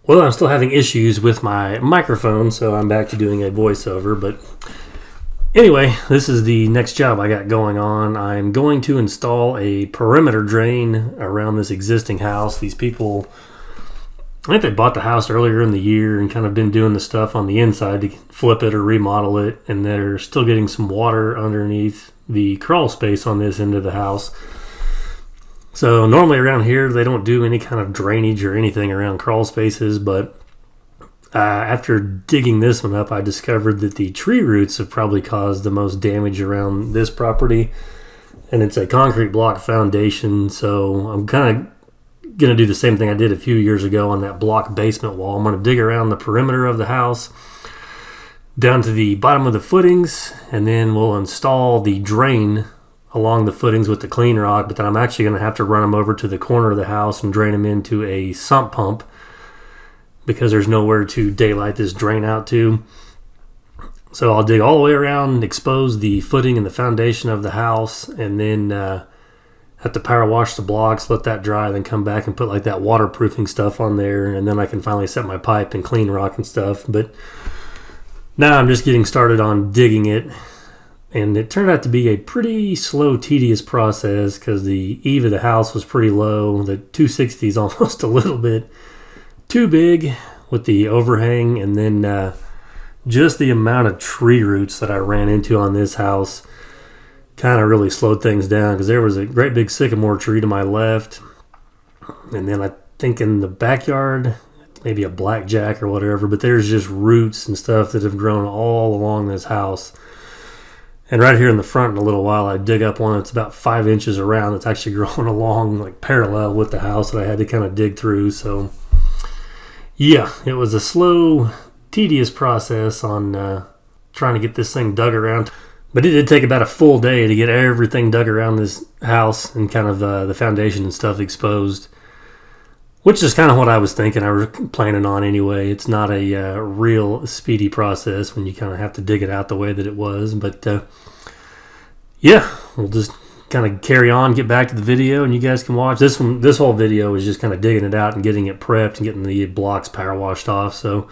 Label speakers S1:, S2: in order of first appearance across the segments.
S1: Well, I'm still having issues with my microphone, so I'm back to doing a voiceover. But anyway, this is the next job I got going on. I'm going to install a perimeter drain around this existing house. These people, I think they bought the house earlier in the year and kind of been doing the stuff on the inside to flip it or remodel it, and they're still getting some water underneath the crawl space on this end of the house. So normally around here, they don't do any kind of drainage or anything around crawl spaces, but after digging this one up, I discovered that the tree roots have probably caused the most damage around this property, and it's a concrete block foundation, so I'm kind of going to do the same thing I did a few years ago on that block basement wall. I'm going to dig around the perimeter of the house down to the bottom of the footings, and then we'll install the drain along the footings with the clean rock, but then I'm actually going to have to run them over to the corner of the house and drain them into a sump pump because there's nowhere to daylight this drain out to. So I'll dig all the way around, expose the footing and the foundation of the house, and then have to power wash the blocks, let that dry, then come back and put like that waterproofing stuff on there, and then I can finally set my pipe and clean rock and stuff. But now I'm just getting started on digging it. And it turned out to be a pretty slow, tedious process because the eave of the house was pretty low. The 260 is almost a little bit too big with the overhang. And then just the amount of tree roots that I ran into on this house kind of really slowed things down because there was a great big sycamore tree to my left. And then I think in the backyard, maybe a blackjack or whatever, but there's just roots and stuff that have grown all along this house. And right here in the front in a little while, I dig up one that's about 5 inches around that's actually growing along like parallel with the house that I had to kind of dig through. So yeah, it was a slow, tedious process on trying to get this thing dug around. But it did take about a full day to get everything dug around this house and kind of the foundation and stuff exposed, which is kind of what I was thinking I was planning on anyway. It's not a real speedy process when you kind of have to dig it out the way that it was. But yeah, we'll just kind of carry on, get back to the video, and you guys can watch. This whole video is just kind of digging it out and getting it prepped and getting the blocks power washed off. So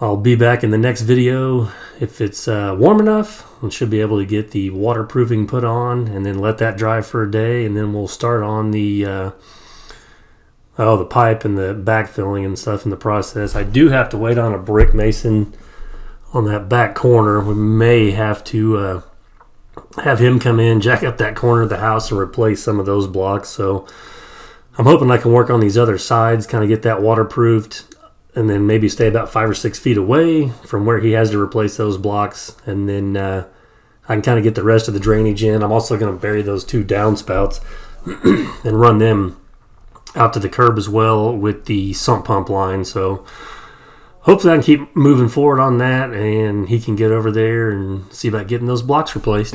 S1: I'll be back in the next video. If it's warm enough, I should be able to get the waterproofing put on and then let that dry for a day, and then we'll start on the pipe and the backfilling and stuff in the process. I do have to wait on a brick mason on that back corner. We may have to have him come in, jack up that corner of the house and replace some of those blocks. So I'm hoping I can work on these other sides, kind of get that waterproofed, and then maybe stay about 5 or 6 feet away from where he has to replace those blocks. And then I can kind of get the rest of the drainage in. I'm also going to bury those 2 downspouts and run them out to the curb as well with the sump pump line. So hopefully I can keep moving forward on that, and he can get over there and see about getting those blocks replaced.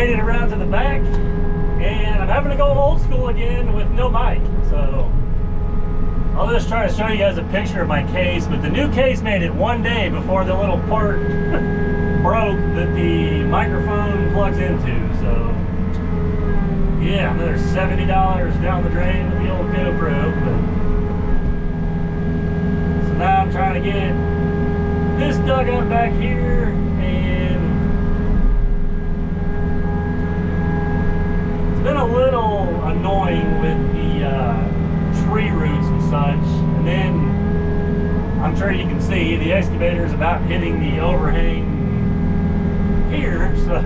S1: made it around to the back, and I'm having to go old school again with no mic. So I'll just try to show you guys a picture of my case, but the new case made it one day before the little part broke that the microphone plugs into. So yeah, another $70 down the drain with the old GoPro. So now I'm trying to get this dug up back here, and it's been a little annoying with the tree roots and such. And then I'm sure you can see the excavator is about hitting the overhang here, so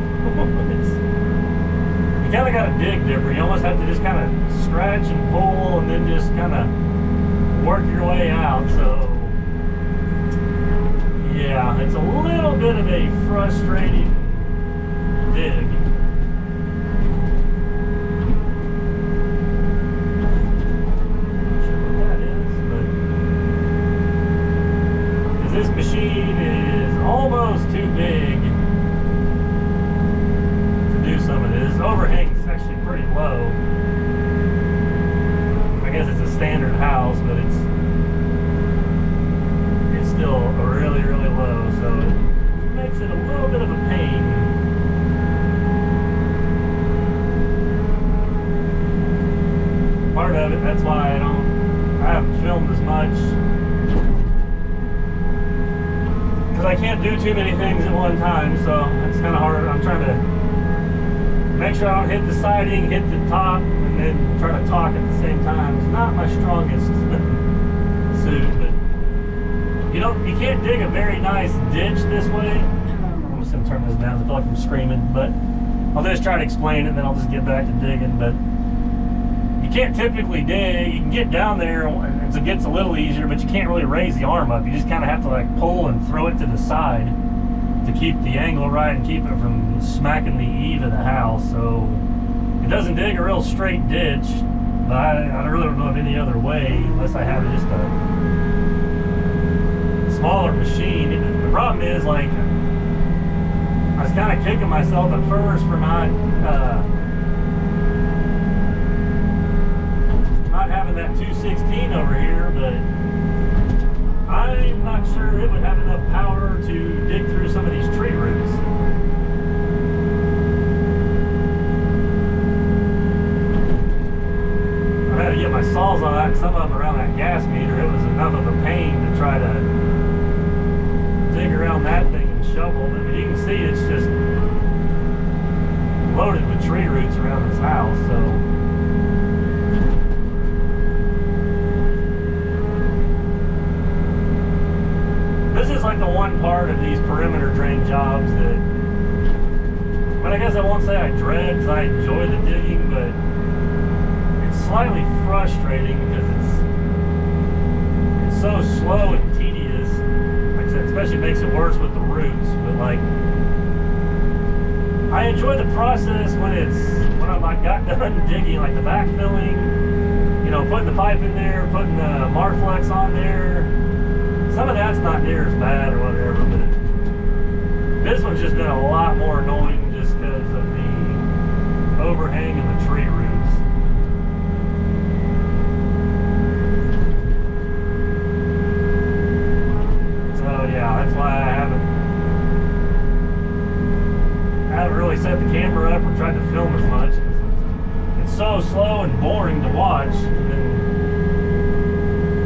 S1: you kind of got to dig different. You almost have to just kind of scratch and pull and then just kind of work your way out. So yeah, it's a little bit of a frustrating dig. Not sure what that is, but because this machine is almost too big to do some of this. Overhang is actually pretty low. I guess it's a standard house, but it's still really low, so it makes it a little bit of a pain. Part of it, that's why I haven't filmed as much, because I can't do too many things at one time, so it's kind of hard. I'm trying to make sure I don't hit the siding, hit the top, and then try to talk at the same time. It's not my strongest suit, but you can't dig a very nice ditch this way. I'm just gonna turn this down. I feel like I'm screaming, but I'll just try to explain it, and then I'll just get back to digging. But you can't typically dig. You can get down there, and it gets a little easier, but you can't really raise the arm up. You just kind of have to like pull and throw it to the side to keep the angle right and keep it from smacking the eave of the house. So it doesn't dig a real straight ditch, but I really don't know of any other way unless I have just a smaller machine. The problem is, like, I was kind of kicking myself at first for not having that 216 over here, but I'm not sure it would have enough power to dig through some of these tree roots. I had to get my saws on that, and some of them around that gas meter. It was enough of a pain to try to dig around that thing and shovel. But you can see it's just loaded with tree roots around this house. So this is like the one part of these perimeter drain jobs that, but I guess I won't say I dread, because I enjoy the digging, but it's slightly frustrating because it's so slow and tedious. Like I said, especially makes it worse with the roots. But like, I enjoy the process when I'm like got done digging, like the backfilling, you know, putting the pipe in there, putting the Marflex on there. Some of that's not near as bad or whatever, but this one's just been a lot more annoying just because of the overhang and the tree roots. So yeah, that's why I haven't really set the camera up or tried to film as much. It's so slow and boring to watch. And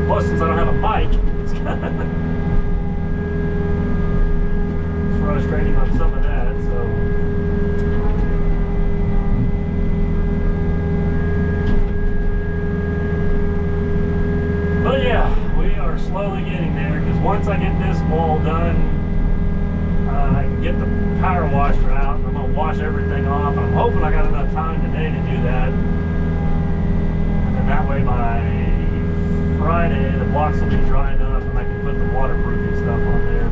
S1: plus, since I don't have a mic, it's kind of frustrating on some of that. So but yeah, we are slowly getting there, because once I get this wall done, I can get the power washer out, and I'm going to wash everything off. I'm hoping I got enough time today to do that, and then that way by Friday the blocks will be dry enough and I can put the waterproofing stuff on there.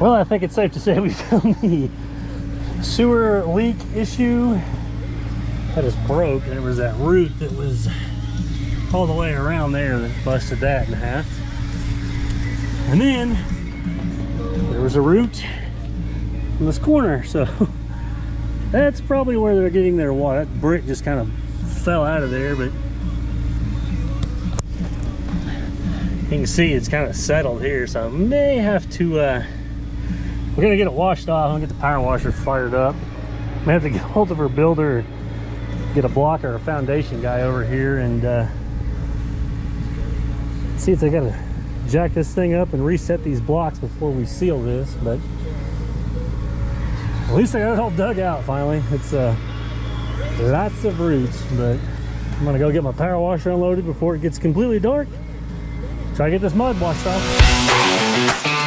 S1: Well, I think it's safe to say we found the sewer leak issue that is broke. There was that root that was all the way around there that busted that in half. And then there was a root in this corner, so that's probably where they're getting their water. That brick just kind of fell out of there, but you can see it's kind of settled here, so I may have to we're gonna get it washed off. I'm gonna get the power washer fired up. I may have to get a hold of our builder, get a blocker or foundation guy over here, and see if they gotta jack this thing up and reset these blocks before we seal this. But at least I got it all dug out finally. It's lots of roots, but I'm gonna go get my power washer unloaded before it gets completely dark. Try to get this mud washed off.